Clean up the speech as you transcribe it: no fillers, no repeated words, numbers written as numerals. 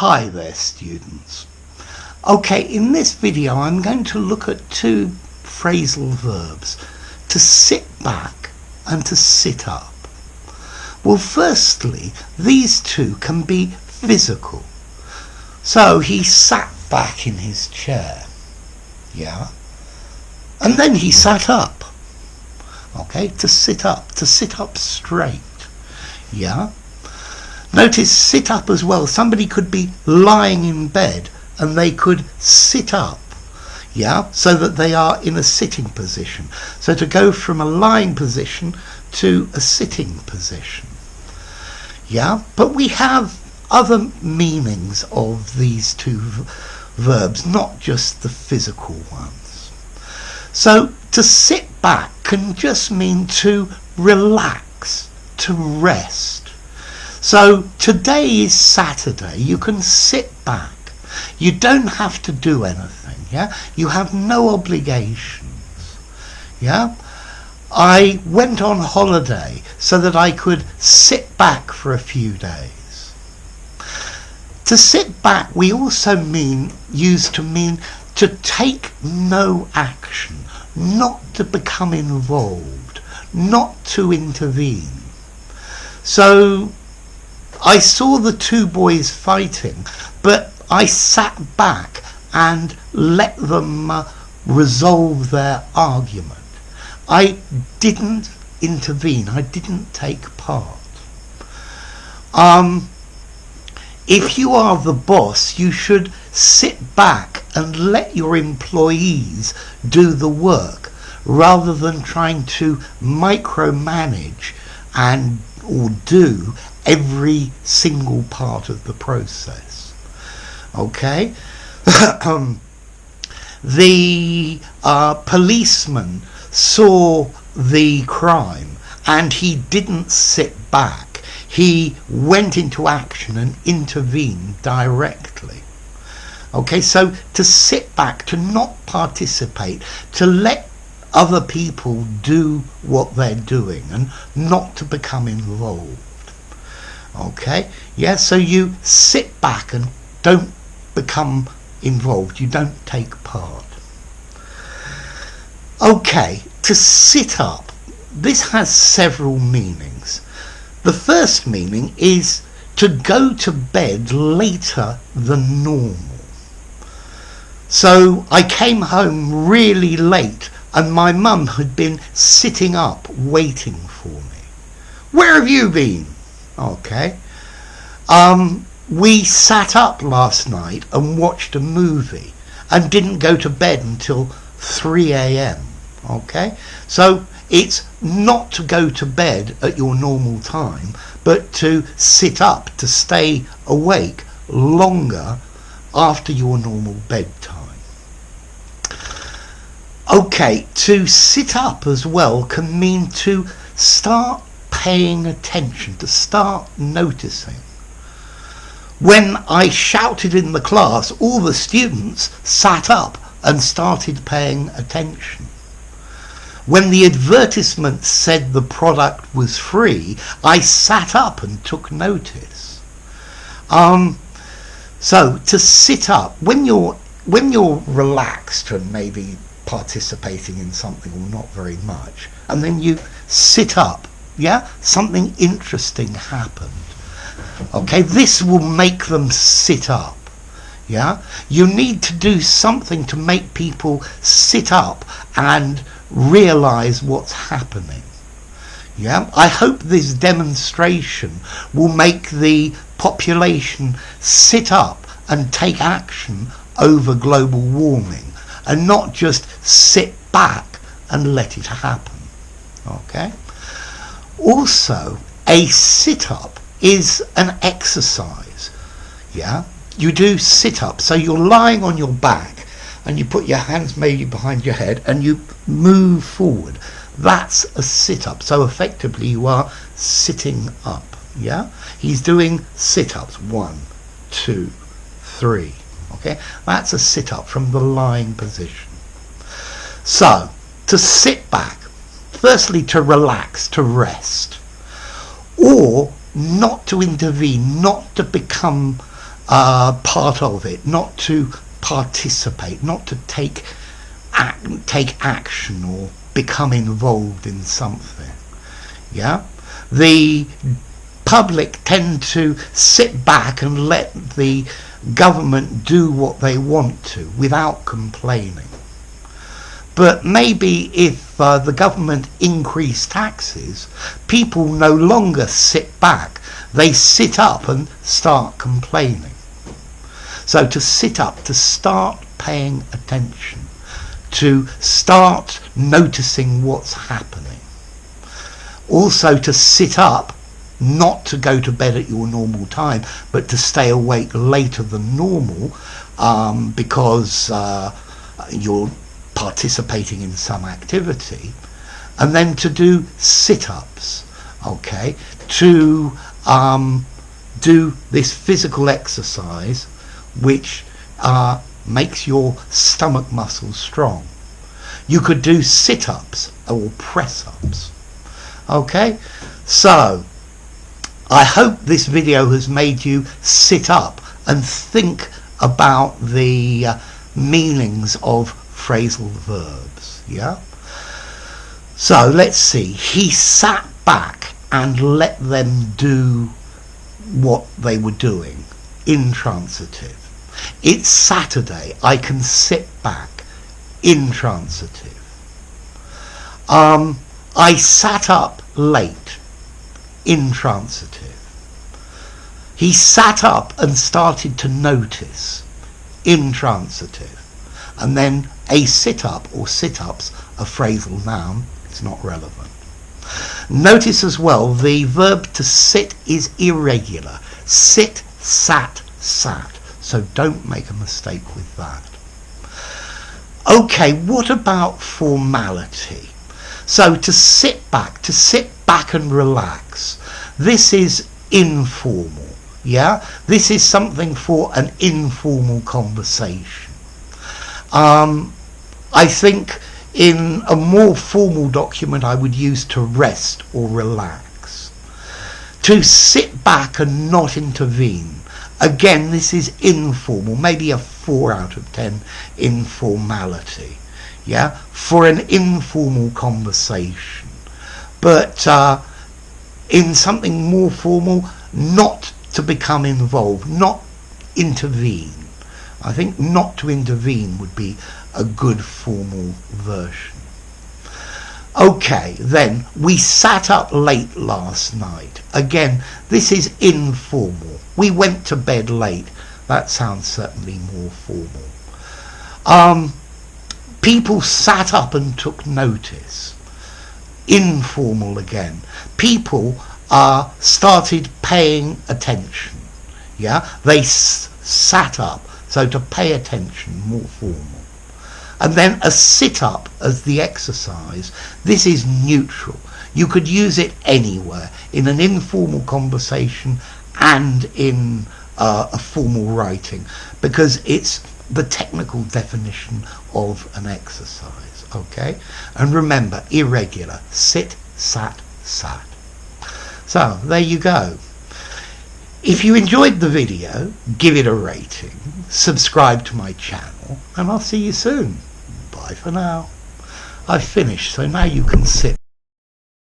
Hi there, students. Okay, in this video I'm going to look at two phrasal verbs, to sit back and to sit up. Well, firstly, these two can be physical. So he sat back in his chair, yeah, and then he sat up. Okay, to sit up straight, yeah. Notice sit up as well. Somebody could be lying in bed and they could sit up, yeah, so that they are in a sitting position. So to go from a lying position to a sitting position, yeah. But we have other meanings of these two verbs, not just the physical ones. So to sit back can just mean to relax, to rest. So today is Saturday, you can sit back. You don't have to do anything, yeah? You have no obligations, yeah? I went on holiday so that I could sit back for a few days. To sit back we also use to take no action, not to become involved, not to intervene. So I saw the two boys fighting, but I sat back and let them resolve their argument. I didn't intervene. I didn't take part. If you are the boss, you should sit back and let your employees do the work rather than trying to micromanage or do every single part of the process. Okay? The policeman saw the crime and he didn't sit back. He went into action and intervened directly. Okay, so to sit back, to not participate, to let other people do what they're doing and not to become involved. Okay, yeah, so you sit back and don't become involved, you don't take part. Okay, to sit up, this has several meanings. The first meaning is to go to bed later than normal. So I came home really late and my mum had been sitting up waiting for me. Where have you been? Okay. We sat up last night and watched a movie and didn't go to bed until 3 a.m. Okay. So it's not to go to bed at your normal time, but to sit up, to stay awake longer after your normal bedtime. Okay, to sit up as well can mean to start paying attention, to start noticing. When I shouted in the class, all the students sat up and started paying attention. When the advertisement said the product was free, I sat up and took notice. So to sit up, when you're relaxed and maybe participating in something or not very much, and then you sit up, yeah, something interesting happened. Okay, this will make them sit up. Yeah, you need to do something to make people sit up and realize what's happening. Yeah, I hope this demonstration will make the population sit up and take action over global warming and not just sit back and let it happen. Okay. Also, a sit-up is an exercise. Yeah, you do sit-up, so you're lying on your back and you put your hands maybe behind your head and you move forward. That's a sit-up. So effectively you are sitting up. Yeah, he's doing sit-ups. 1, 2, 3. Okay, that's a sit-up from the lying position. So to sit back, firstly to relax, to rest, or not to intervene, not to become part of it, not to participate, not to take action or become involved in something. Yeah, the public tend to sit back and let the government do what they want to without complaining. But maybe if the government increased taxes, people no longer sit back, they sit up and start complaining. So to sit up, to start paying attention, to start noticing what's happening. Also to sit up, not to go to bed at your normal time, but to stay awake later than normal because you're participating in some activity, and then to do sit-ups, okay, to do this physical exercise which makes your stomach muscles strong. You could do sit-ups or press-ups. Okay, so I hope this video has made you sit up and think about the meanings of phrasal verbs. Yeah, so let's see. He sat back and let them do what they were doing. Intransitive. It's Saturday, I can sit back. Intransitive. I sat up late. Intransitive. He sat up and started to notice. Intransitive. And then a sit-up or sit-ups, a phrasal noun, it's not relevant. Notice as well the verb to sit is irregular. Sit, sat, sat. So don't make a mistake with that. Okay, what about formality? So to sit back and relax. This is informal, yeah? This is something for an informal conversation. I think in a more formal document I would use to rest or relax. To sit back and not intervene. Again, this is informal, maybe a 4 out of 10 informality, yeah, for an informal conversation. But in something more formal, not to become involved, not intervene. I think not to intervene would be a good formal version. Okay, then, we sat up late last night. Again, this is informal. We went to bed late. That sounds certainly more formal. People sat up and took notice. Informal again. People started paying attention. Yeah, they sat up. So to pay attention, more formal. And then a sit-up as the exercise. This is neutral. You could use it anywhere, in an informal conversation and in a formal writing, because it's the technical definition of an exercise. Okay? And remember, irregular. Sit, sat, sat. So, there you go. If you enjoyed the video, give it a rating, subscribe to my channel, and I'll see you soon. Bye for now. I've finished, so now you can sit.